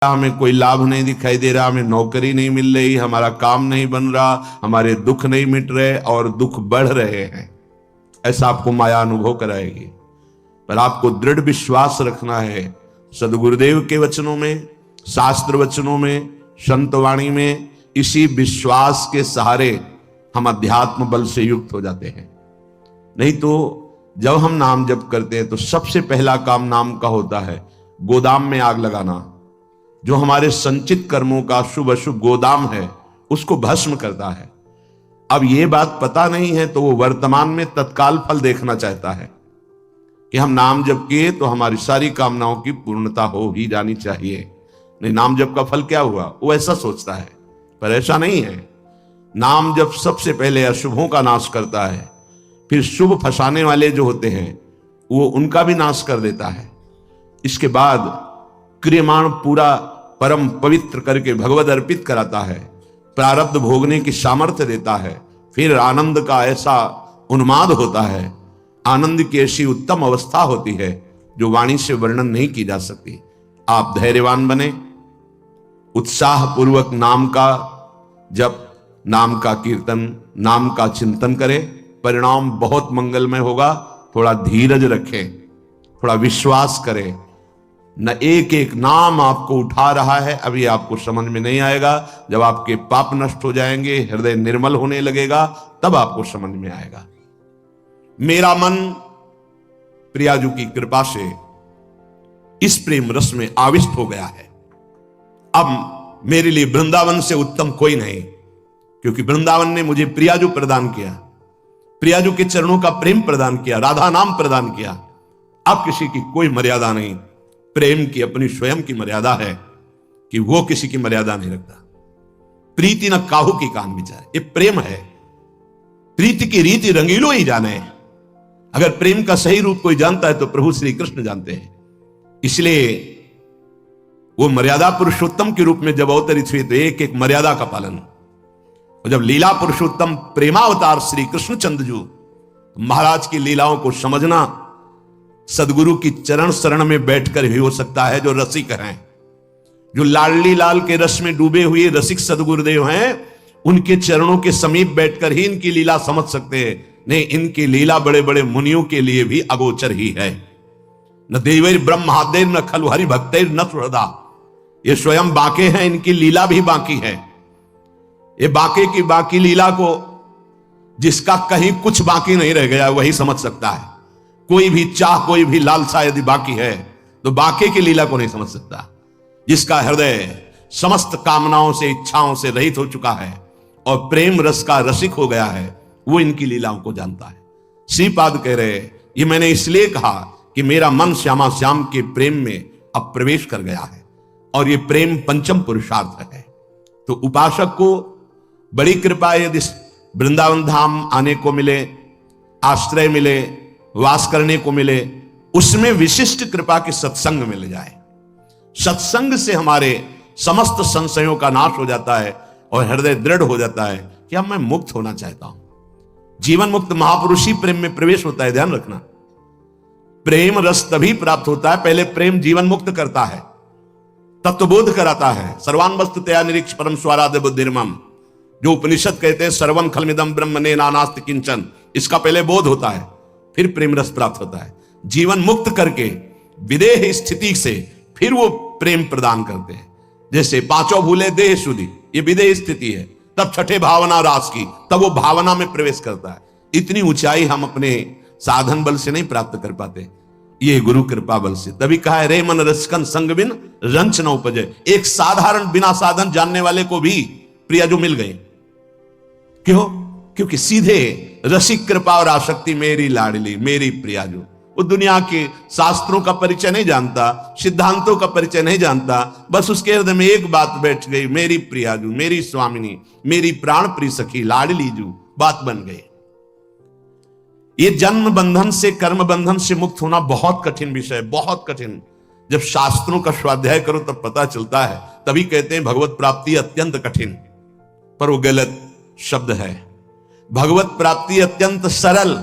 हमें कोई लाभ नहीं दिखाई दे रहा, हमें नौकरी नहीं मिल रही, हमारा काम नहीं बन रहा, हमारे दुख नहीं मिट रहे और दुख बढ़ रहे हैं, ऐसा आपको माया अनुभव कराएगी। पर आपको दृढ़ विश्वास रखना है सदगुरुदेव के वचनों में, शास्त्र वचनों में, संत वाणी में। इसी विश्वास के सहारे हम अध्यात्म बल से युक्त हो जाते हैं। नहीं तो जब हम नाम जप करते हैं तो सबसे पहला काम नाम का होता है गोदाम में आग लगाना। जो हमारे संचित कर्मों का शुभ अशुभ गोदाम है उसको भस्म करता है। अब ये बात पता नहीं है तो वो वर्तमान में तत्काल फल देखना चाहता है कि हम नाम जप किए तो हमारी सारी कामनाओं की पूर्णता हो ही जानी चाहिए। नहीं, नाम जप का फल क्या हुआ, वो ऐसा सोचता है, पर ऐसा नहीं है। नाम जप सबसे पहले अशुभों का नाश करता है, फिर शुभ फंसाने वाले जो होते हैं वो उनका भी नाश कर देता है। इसके बाद क्रियमाण पूरा परम पवित्र करके भगवद अर्पित कराता है, प्रारब्ध भोगने की सामर्थ्य देता है। फिर आनंद का ऐसा उन्माद होता है, आनंद की ऐसी उत्तम अवस्था होती है जो वाणी से वर्णन नहीं की जा सकती। आप धैर्यवान बने, उत्साह पूर्वक नाम का जप, नाम का कीर्तन, नाम का चिंतन करें, परिणाम बहुत मंगलमय होगा। थोड़ा धीरज रखें, थोड़ा विश्वास करें। न एक एक नाम आपको उठा रहा है, अभी आपको समझ में नहीं आएगा। जब आपके पाप नष्ट हो जाएंगे, हृदय निर्मल होने लगेगा, तब आपको समझ में आएगा। मेरा मन प्रियाजू की कृपा से इस प्रेम रस में आविष्ट हो गया है। अब मेरे लिए वृंदावन से उत्तम कोई नहीं, क्योंकि वृंदावन ने मुझे प्रियाजू प्रदान किया, प्रियाजू के चरणों का प्रेम प्रदान किया, राधा नाम प्रदान किया। अब किसी की कोई मर्यादा नहीं। प्रेम की अपनी स्वयं की मर्यादा है कि वो किसी की मर्यादा नहीं रखता। प्रीति न काहू की कान विचार, ये प्रेम है। प्रीति की रीति रंगीलो ही जाने। अगर प्रेम का सही रूप कोई जानता है तो प्रभु श्री कृष्ण जानते हैं। इसलिए वो मर्यादा पुरुषोत्तम के रूप में जब अवतरित हुए तो एक एक मर्यादा का पालन। और जब लीला पुरुषोत्तम प्रेमावतार श्री कृष्णचंद्र जी, महाराज की लीलाओं को समझना सदगुरु की चरण शरण में बैठकर ही हो सकता है। जो रसिक हैं, जो लाडली लाल के रस में डूबे हुए रसिक सदगुरुदेव हैं, उनके चरणों के समीप बैठकर ही इनकी लीला समझ सकते हैं। नहीं, इनकी लीला बड़े बड़े मुनियों के लिए भी अगोचर ही है। न देवैर ब्रह्मादेर न खलु हरि भक्तैर न सुहृदा। ये स्वयं बाके हैं, इनकी लीला भी बाकी है। ये बाके की बाकी लीला को जिसका कहीं कुछ बाकी नहीं रह गया वही समझ सकता है। कोई भी चाह, कोई भी लालसा यदि बाकी है तो बाके की लीला को नहीं समझ सकता। जिसका हृदय समस्त कामनाओं से, इच्छाओं से रहित हो चुका है और प्रेम रस का रसिक हो गया है, वो इनकी लीलाओं को जानता है। श्रीपाद कह रहे, ये मैंने इसलिए कहा कि मेरा मन श्यामा श्याम के प्रेम में अब प्रवेश कर गया है और ये प्रेम पंचम पुरुषार्थ है। तो उपासक को बड़ी कृपा यदि वृंदावन धाम आने को मिले, आश्रय मिले, वास करने को मिले, उसमें विशिष्ट कृपा की सत्संग मिल जाए। सत्संग से हमारे समस्त संशयों का नाश हो जाता है और हृदय दृढ़ हो जाता है कि अब मैं मुक्त होना चाहता हूं। जीवन मुक्त महापुरुषी प्रेम में प्रवेश होता है। ध्यान रखना, प्रेम रस तभी प्राप्त होता है, पहले प्रेम जीवन मुक्त करता है, तत्वबोध कराता है। सर्वान वस्तु तया निरीक्ष परम स्वाराद बुद्धिर्मम, जो उपनिषद कहते हैं सर्वम खलमिदम ब्रह्मणे नानास्ति किंचन, इसका पहले बोध होता है, फिर प्रेम रस प्राप्त होता है। जीवन मुक्त करके विदेह स्थिति से फिर वो प्रेम प्रदान करते हैं। जैसे पांचों भूले देह शुद्धि, ये विदेह स्थिति है, तब छठे भावना रास की, तब वो भावना में प्रवेश करता है। इतनी ऊंचाई हम अपने साधन बल से नहीं प्राप्त कर पाते, ये गुरु कृपा बल से। तभी कहा है, रे मन रसकन संग बिन रंच न उपजे। एक साधारण बिना साधन जानने वाले को भी प्रियाजू मिल गए। क्यों? क्योंकि सीधे रसिक कृपा और आसक्ति मेरी लाडली, मेरी प्रियाजू। वो दुनिया के शास्त्रों का परिचय नहीं जानता, सिद्धांतों का परिचय नहीं जानता, बस उसके हृदय में एक बात बैठ गई, मेरी प्रियाजू, मेरी स्वामिनी, मेरी प्राण प्रिय सखी, लाडली जू, बात बन गई। ये जन्म बंधन से, कर्म बंधन से मुक्त होना बहुत कठिन विषय, बहुत कठिन। जब शास्त्रों का स्वाध्याय करो तब पता चलता है। तभी कहते हैं भगवत प्राप्ति अत्यंत कठिन, पर वो गलत शब्द है। भगवत प्राप्ति अत्यंत सरल।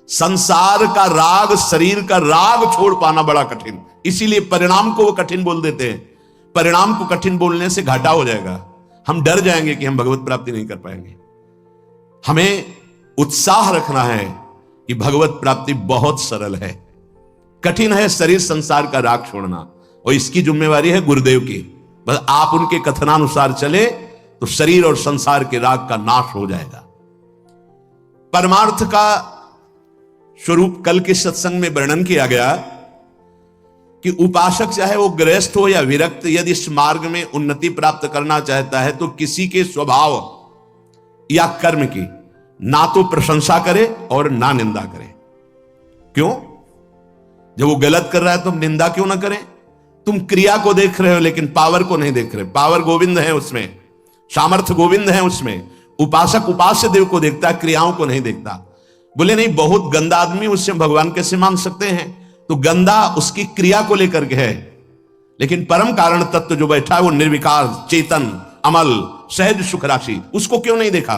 संसार का राग, शरीर का राग छोड़ पाना बड़ा कठिन, इसीलिए परिणाम को वो कठिन बोल देते हैं। परिणाम को कठिन बोलने से घाटा हो जाएगा, हम डर जाएंगे कि हम भगवत प्राप्ति नहीं कर पाएंगे। हमें उत्साह रखना है कि भगवत प्राप्ति बहुत सरल है। कठिन है शरीर संसार का राग छोड़ना, और इसकी जिम्मेवारी है गुरुदेव की। बस आप उनके कथनानुसार चले तो शरीर और संसार के राग का नाश हो जाएगा। परमार्थ का स्वरूप कल के सत्संग में वर्णन किया गया कि उपासक चाहे वो गृहस्थ हो या विरक्त, यदि इस मार्ग में उन्नति प्राप्त करना चाहता है तो किसी के स्वभाव या कर्म की ना तो प्रशंसा करे और ना निंदा करे। क्यों? जब वो गलत कर रहा है तो निंदा क्यों ना करें? तुम क्रिया को देख रहे हो लेकिन पावर को नहीं देख रहे। पावर गोविंद है उसमें, सामर्थ्य गोविंद है उसमें। उपासक उपास्य देव को देखता है, क्रियाओं को नहीं देखता। बोले नहीं, बहुत गंदा आदमी, उससे भगवान कैसे मान सकते हैं? तो गंदा उसकी क्रिया को लेकर के है, लेकिन परम कारण तत्व जो बैठा है वो निर्विकार, चेतन, अमल, सहज सुख राशि, उसको क्यों नहीं देखा?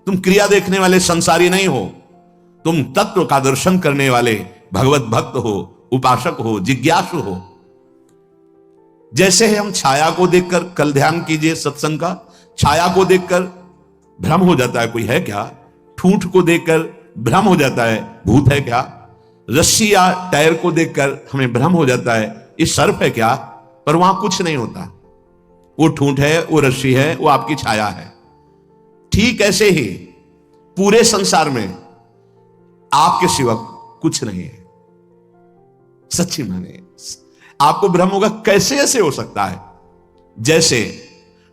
तुम क्रिया देखने वाले संसारी नहीं हो, तुम तत्व का दर्शन करने वाले भगवत भक्त हो, उपासक हो, जिज्ञासु हो। जैसे हम छाया को देखकर, कल ध्यान कीजिए सत्संग का, छाया को देखकर भ्रम हो जाता है कोई है क्या, ठूंठ को देखकर भ्रम हो जाता है भूत है क्या, रस्सी या टायर को देखकर हमें भ्रम हो जाता है ये सर्प है क्या, पर वहां कुछ नहीं होता। वो ठूंठ है, वो रस्सी है, वो आपकी छाया है। ठीक ऐसे ही पूरे संसार में आपके सिवा कुछ नहीं है। सच्ची माने आपको भ्रम होगा, कैसे ऐसे हो सकता है? जैसे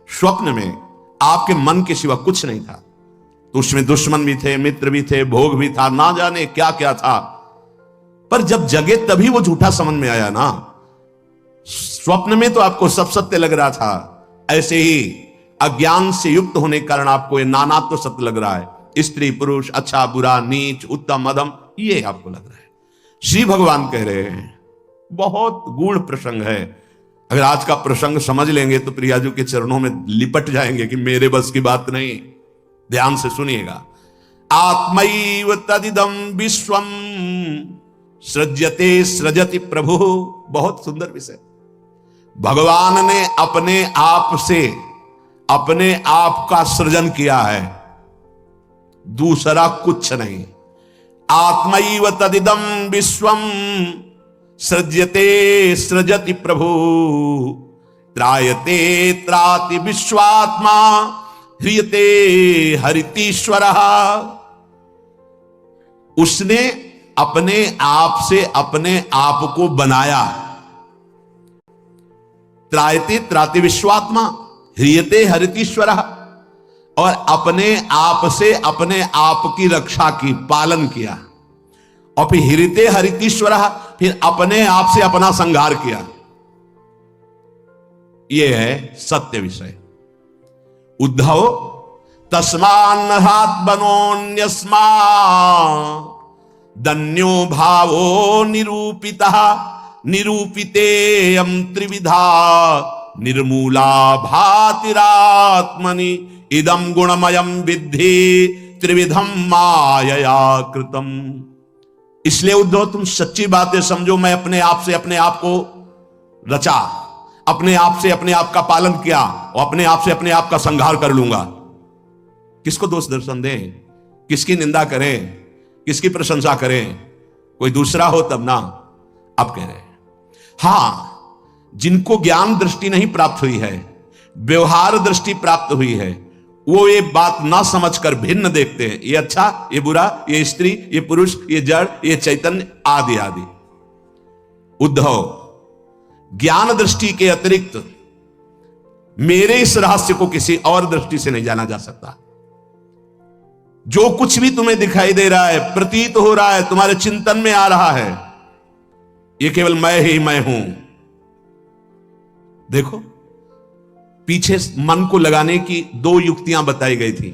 स्वप्न में आपके मन के सिवा कुछ नहीं था, तो उसमें दुश्मन भी थे, मित्र भी थे, भोग भी था, ना जाने क्या क्या था, पर जब जगे तभी वो झूठा समझ में आया ना। स्वप्न में तो आपको सब सत्य लग रहा था, ऐसे ही अज्ञान से युक्त होने के कारण आपको ये नानात्व सत्य लग रहा है। स्त्री पुरुष, अच्छा बुरा, नीच उत्तम अधम, ये आपको लग रहा है। श्री भगवान कह रहे हैं, बहुत गूढ़ प्रसंग है। अगर आज का प्रसंग समझ लेंगे तो प्रियाजू के चरणों में लिपट जाएंगे कि मेरे बस की बात नहीं। ध्यान से सुनिएगा। आत्मैव तदिदं विश्वम सृज्यते सृजति प्रभु। बहुत सुंदर विषय। भगवान ने अपने आप से अपने आप का सृजन किया है, दूसरा कुछ नहीं। आत्मैव तदिदं विश्वम सृज्यते सृजति प्रभु त्रायते त्राति विश्वात्मा ह्रियते हरितीश्वरः। उसने अपने आप से अपने आप को बनाया। त्रायते त्राति विश्वात्मा ह्रियते हरितीश्वरः, और अपने आप से अपने आप की रक्षा की, पालन किया। और फिर ह्रियते हरितीश्वरः, फिर अपने आप से अपना संहार किया। यह है सत्य विषय। उद्धव तस्मान्नहात् बनोन्यस्मा दन्यो भावो निरूपितः निरूपितेयं त्रिविधा निर्मूला भातिरात्मनि इदं गुणमयं विद्धि त्रिविधं मायया कृतम्। इसलिए उद्धव तुम सच्ची बातें समझो। मैं अपने आप से अपने आप को रचा, अपने आप से अपने आप का पालन किया, और अपने आप से अपने आप का संहार कर लूंगा। किसको दोष दर्शन दें, किसकी निंदा करें, किसकी प्रशंसा करें? कोई दूसरा हो तब ना। आप कह रहे हैं हां, जिनको ज्ञान दृष्टि नहीं प्राप्त हुई है, व्यवहार दृष्टि प्राप्त हुई है, वो ये बात ना समझकर भिन्न देखते हैं। ये अच्छा, ये बुरा, ये स्त्री, ये पुरुष, ये जड़, ये चैतन्य, आदि आदि। उद्धव, ज्ञान दृष्टि के अतिरिक्त मेरे इस रहस्य को किसी और दृष्टि से नहीं जाना जा सकता। जो कुछ भी तुम्हें दिखाई दे रहा है, प्रतीत हो रहा है, तुम्हारे चिंतन में आ रहा है, ये केवल मैं ही मैं हूं। देखो, पीछे मन को लगाने की दो युक्तियां बताई गई थी।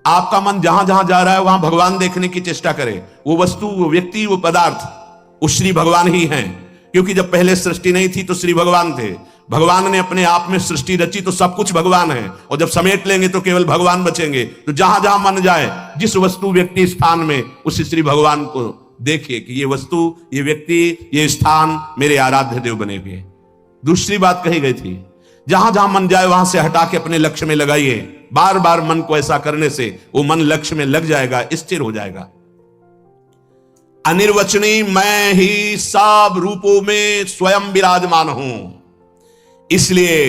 आपका मन जहां जहां जा रहा है वहां भगवान देखने की चेष्टा करे। वो वस्तु, वो व्यक्ति, वो पदार्थ, वो श्री भगवान ही हैं। क्योंकि जब पहले सृष्टि नहीं थी तो श्री भगवान थे। भगवान ने अपने आप में सृष्टि रची तो सब कुछ भगवान है, और जब समेट लेंगे तो केवल भगवान बचेंगे। तो जहां जहां मन जाए, जिस वस्तु व्यक्ति स्थान में, उस श्री भगवान को देखिए कि ये वस्तु, ये व्यक्ति, ये स्थान मेरे आराध्य देव बने हुए। दूसरी बात कही गई थी, जहां जहां मन जाए वहां से हटा के अपने लक्ष्य में लगाइए। बार बार मन को ऐसा करने से वो मन लक्ष्य में लग जाएगा, स्थिर हो जाएगा। अनिर्वचनीय मैं ही सब रूपों में स्वयं विराजमान हूं, इसलिए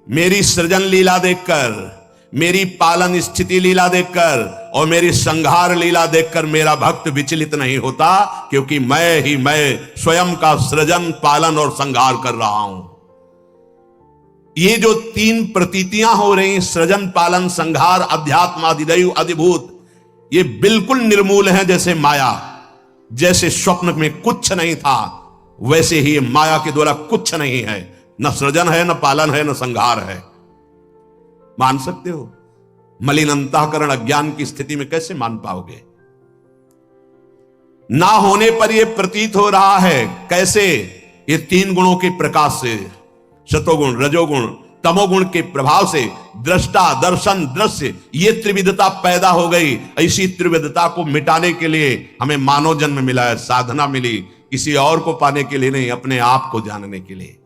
मेरी सृजन लीला देखकर, मेरी पालन स्थिति लीला देखकर और मेरी संहार लीला देखकर मेरा भक्त विचलित नहीं होता, क्योंकि मैं ही मैं स्वयं का सृजन, पालन और संहार कर रहा हूं। ये जो तीन प्रतीतियां हो रही, सृजन, पालन, संहार, अध्यात्म, अधिदैव, अधिभूत, ये बिल्कुल निर्मूल हैं। जैसे माया, जैसे स्वप्न में कुछ नहीं था, वैसे ही माया के द्वारा कुछ नहीं है। न सृजन है, न पालन है, न संहार है। मान सकते हो? मलिन अंतःकरण अज्ञान की स्थिति में कैसे मान पाओगे? ना होने पर यह प्रतीत हो रहा है। कैसे? ये तीन गुणों के प्रकाश से, सतोगुण, रजोगुण, तमोगुण के प्रभाव से दृष्टा, दर्शन, दृश्य, ये त्रिविधता पैदा हो गई। ऐसी त्रिविधता को मिटाने के लिए हमें मानव जन्म मिला है, साधना मिली, किसी और को पाने के लिए नहीं, अपने आप को जानने के लिए।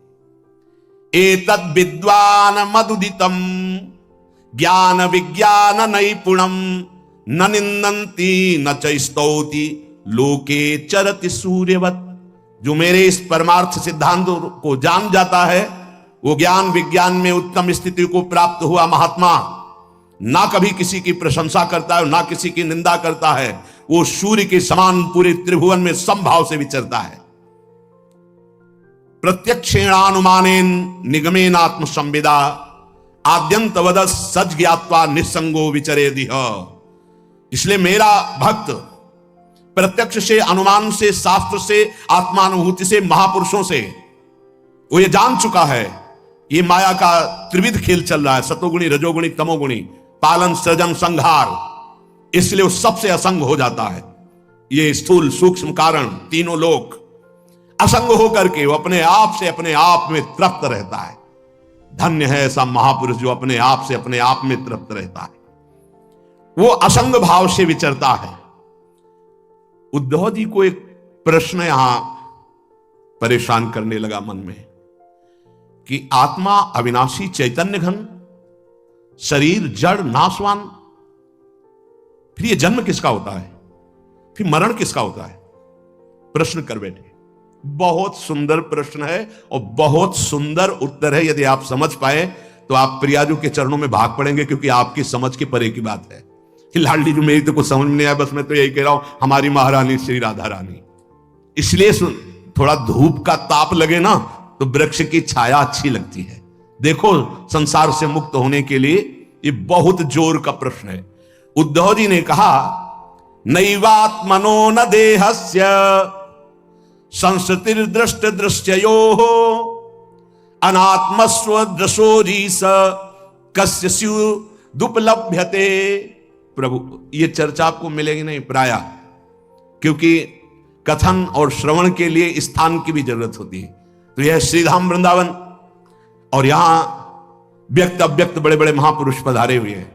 एतद् विद्वान मदुदितम ज्ञान विज्ञान नैपुणम न निंदन्ति न च स्तौति लोके चरति सूर्यवत्। जो मेरे इस परमार्थ सिद्धांत को जान जाता है, वो ज्ञान विज्ञान में उत्तम स्थिति को प्राप्त हुआ महात्मा ना कभी किसी की प्रशंसा करता है, ना किसी की निंदा करता है। वो सूर्य के समान पूरे त्रिभुवन में समभाव से विचरता है। प्रत्यक्षेणानुमानेन निगमेन आत्म संविदा आद्यंतवद सच ज्ञात्वा निस्संगो विचरेदिह। इसलिए मेरा भक्त प्रत्यक्ष से, अनुमान से, शास्त्र से, आत्मानुभूति से, महापुरुषों से वो ये जान चुका है ये माया का त्रिविध खेल चल रहा है, सतोगुणी, रजोगुणी, तमोगुणी, पालन, सृजन, संहार। इसलिए वो सबसे असंग हो जाता है। ये स्थूल सूक्ष्म कारण तीनों लोक असंग होकर के वो अपने आप से अपने आप में तृप्त रहता है। धन्य है ऐसा महापुरुष जो अपने आप से अपने आप में तृप्त रहता है, वो असंग भाव से विचरता है। उद्धव जी को एक प्रश्न यहां परेशान करने लगा मन में कि आत्मा अविनाशी चैतन्य घन, शरीर जड़ नाशवान, फिर ये जन्म किसका होता है, फिर मरण किसका होता है? प्रश्न कर बैठे। बहुत सुंदर प्रश्न है और बहुत सुंदर उत्तर है। यदि आप समझ पाए तो आप प्रियाजू के चरणों में भाग पड़ेंगे, क्योंकि आपकी समझ के परे की बात है। लाडली जी, मेरी तो कुछ समझ में नहीं आया, बस मैं तो यही कह रहा हूं, हमारी महारानी श्री राधा रानी। इसलिए थोड़ा धूप का ताप लगे ना तो वृक्ष की छाया अच्छी लगती है। देखो, संसार से मुक्त होने के लिए ये बहुत जोर का प्रश्न है। उद्धव जी ने कहा, नैवात्मनो न देहस्य संस्कृतिर दृष्ट दृश्यो अनात्मस्व दृशोरीस कस्य स्युदुपलभ्यते। प्रभु, ये चर्चा आपको मिलेगी नहीं प्राय, क्योंकि कथन और श्रवण के लिए स्थान की भी जरूरत होती है। तो यह श्रीधाम वृंदावन और यहां व्यक्त अव्यक्त बड़े बड़े महापुरुष पधारे हुए हैं।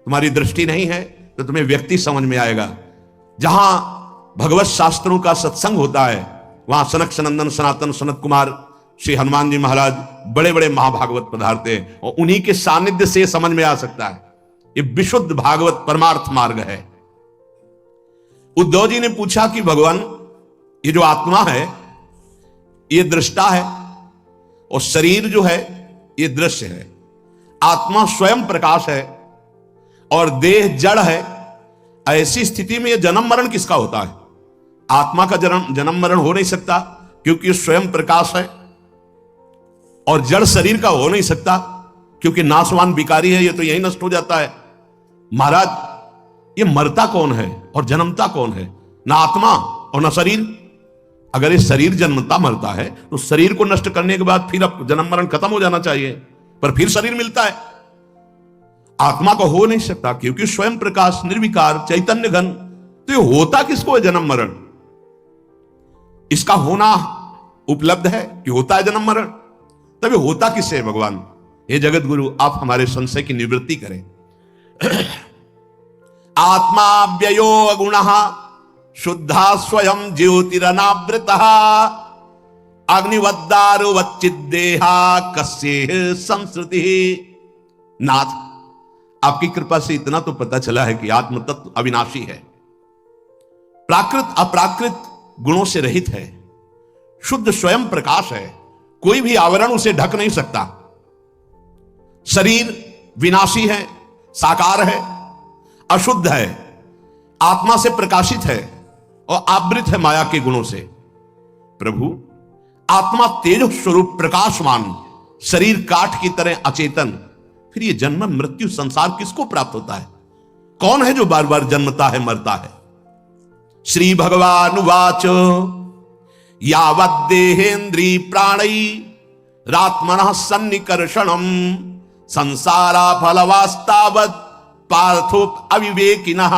तुम्हारी दृष्टि नहीं है तो तुम्हें व्यक्ति समझ में आएगा। जहां भगवत शास्त्रों का सत्संग होता है वहां सनक सनंदन सनातन सनत कुमार श्री हनुमान जी महाराज, बड़े बड़े महाभागवत पधारते हैं और उन्हीं के सानिध्य से समझ में आ सकता है। ये विशुद्ध भागवत परमार्थ मार्ग है। उद्धव जी ने पूछा कि भगवान, ये जो आत्मा है ये दृष्टा है और शरीर जो है ये दृश्य है। आत्मा स्वयं प्रकाश है और देह जड़ है। ऐसी स्थिति में ये जन्म मरण किसका होता है? आत्मा का जन्म मरण हो नहीं सकता, क्योंकि स्वयं प्रकाश है, और जड़ शरीर का हो नहीं सकता क्योंकि नाशवान विकारी है, ये तो यही नष्ट हो जाता है। महाराज, ये मरता कौन है और जन्मता कौन है? ना आत्मा और ना शरीर। अगर ये शरीर जन्मता मरता है तो शरीर को नष्ट करने के बाद फिर अब जन्म मरण खत्म हो जाना चाहिए, पर फिर शरीर मिलता है। आत्मा को हो नहीं सकता क्योंकि स्वयं प्रकाश, निर्विकार, चैतन्य घन। तो ये होता किसको है जन्म मरण? इसका होना उपलब्ध है कि होता है जन्म मरण, तभी होता किससे है भगवान? हे जगत गुरु, आप हमारे संशय की निवृत्ति करें। आत्मा व्ययो गुणः शुद्धा स्वयं ज्योतिरनावृतः अग्निवद्दारुवच्चिद्देहा कस्य संस्कृति। नाथ, आपकी कृपा से इतना तो पता चला है कि आत्म तत्व अविनाशी है, प्राकृत अप्राकृत गुणों से रहित है, शुद्ध स्वयं प्रकाश है, कोई भी आवरण उसे ढक नहीं सकता। शरीर विनाशी है, साकार है, अशुद्ध है, आत्मा से प्रकाशित है और आवृत है माया के गुणों से। प्रभु, आत्मा तेज स्वरूप प्रकाशमान, शरीर काठ की तरह अचेतन, फिर ये जन्म मृत्यु संसार किसको प्राप्त होता है? कौन है जो बार बार जन्मता है मरता है? श्री भगवान वाच यावद्देहेन्द्री प्राणै रात्मनः सन्निकर्षणम् संसारा फलवास्तावत् पार्थो अविवेकिनः।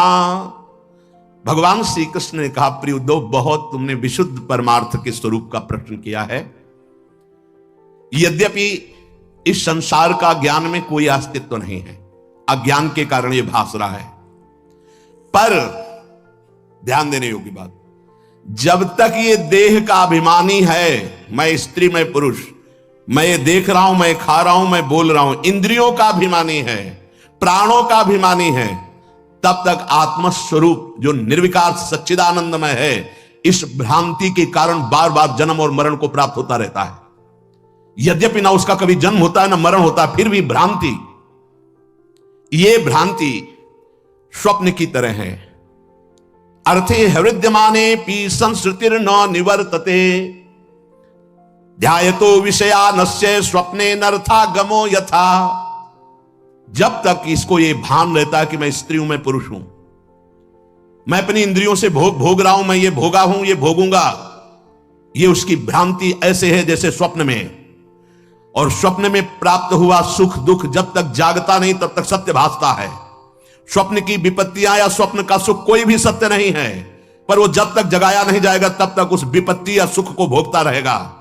भगवान श्री कृष्ण ने कहा, प्रिय उद्धव, बहुत तुमने विशुद्ध परमार्थ के स्वरूप का प्रश्न किया है। यद्यपि इस संसार का ज्ञान में कोई अस्तित्व नहीं है, अज्ञान के कारण यह भास रहा है, पर ध्यान देने योग्य बात, जब तक ये देह का अभिमानी है, मैं स्त्री मैं पुरुष, मैं ये देख रहा हूं, मैं खा रहा हूं, मैं बोल रहा हूं, इंद्रियों का अभिमानी है, प्राणों का अभिमानी है, तब तक आत्मस्वरूप जो निर्विकार सच्चिदानंदमय है, इस भ्रांति के कारण बार बार जन्म और मरण को प्राप्त होता रहता है। यद्यपि ना उसका कभी जन्म होता है ना मरण होता है, फिर भी भ्रांति, ये भ्रांति स्वप्न की तरह है। अर्थे हृद्यमाने पी संस्कृतिर न निवर्तते ध्यायतो विषयानस्य स्वप्ने नर्थागमो यथा। जब तक इसको ये भान रहता है कि मैं स्त्री हूं, मैं पुरुष हूं, मैं अपनी इंद्रियों से भोग रहा हूं, मैं ये भोगा हूं, ये भोगूंगा, ये उसकी भ्रांति ऐसे है जैसे स्वप्न में। और स्वप्न में प्राप्त हुआ सुख दुख जब तक जागता नहीं तब तक सत्य भासता है। स्वप्न की विपत्तियां या स्वप्न का सुख कोई भी सत्य नहीं है, पर वो जब तक जगाया नहीं जाएगा तब तक उस विपत्ति या सुख को भोगता रहेगा।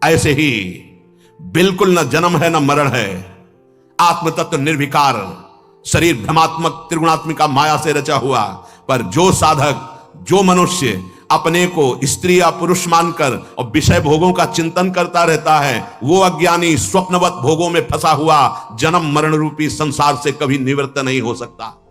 ऐसे ही बिल्कुल न जन्म है न मरण है, आत्म तत्व निर्विकार, शरीर भ्रमात्मक त्रिगुणात्मिका माया से रचा हुआ। पर जो साधक, जो मनुष्य अपने को स्त्री या पुरुष मानकर और विषय भोगों का चिंतन करता रहता है, वो अज्ञानी स्वप्नवत भोगों में फंसा हुआ जन्म मरण रूपी संसार से कभी निवृत्त नहीं हो सकता।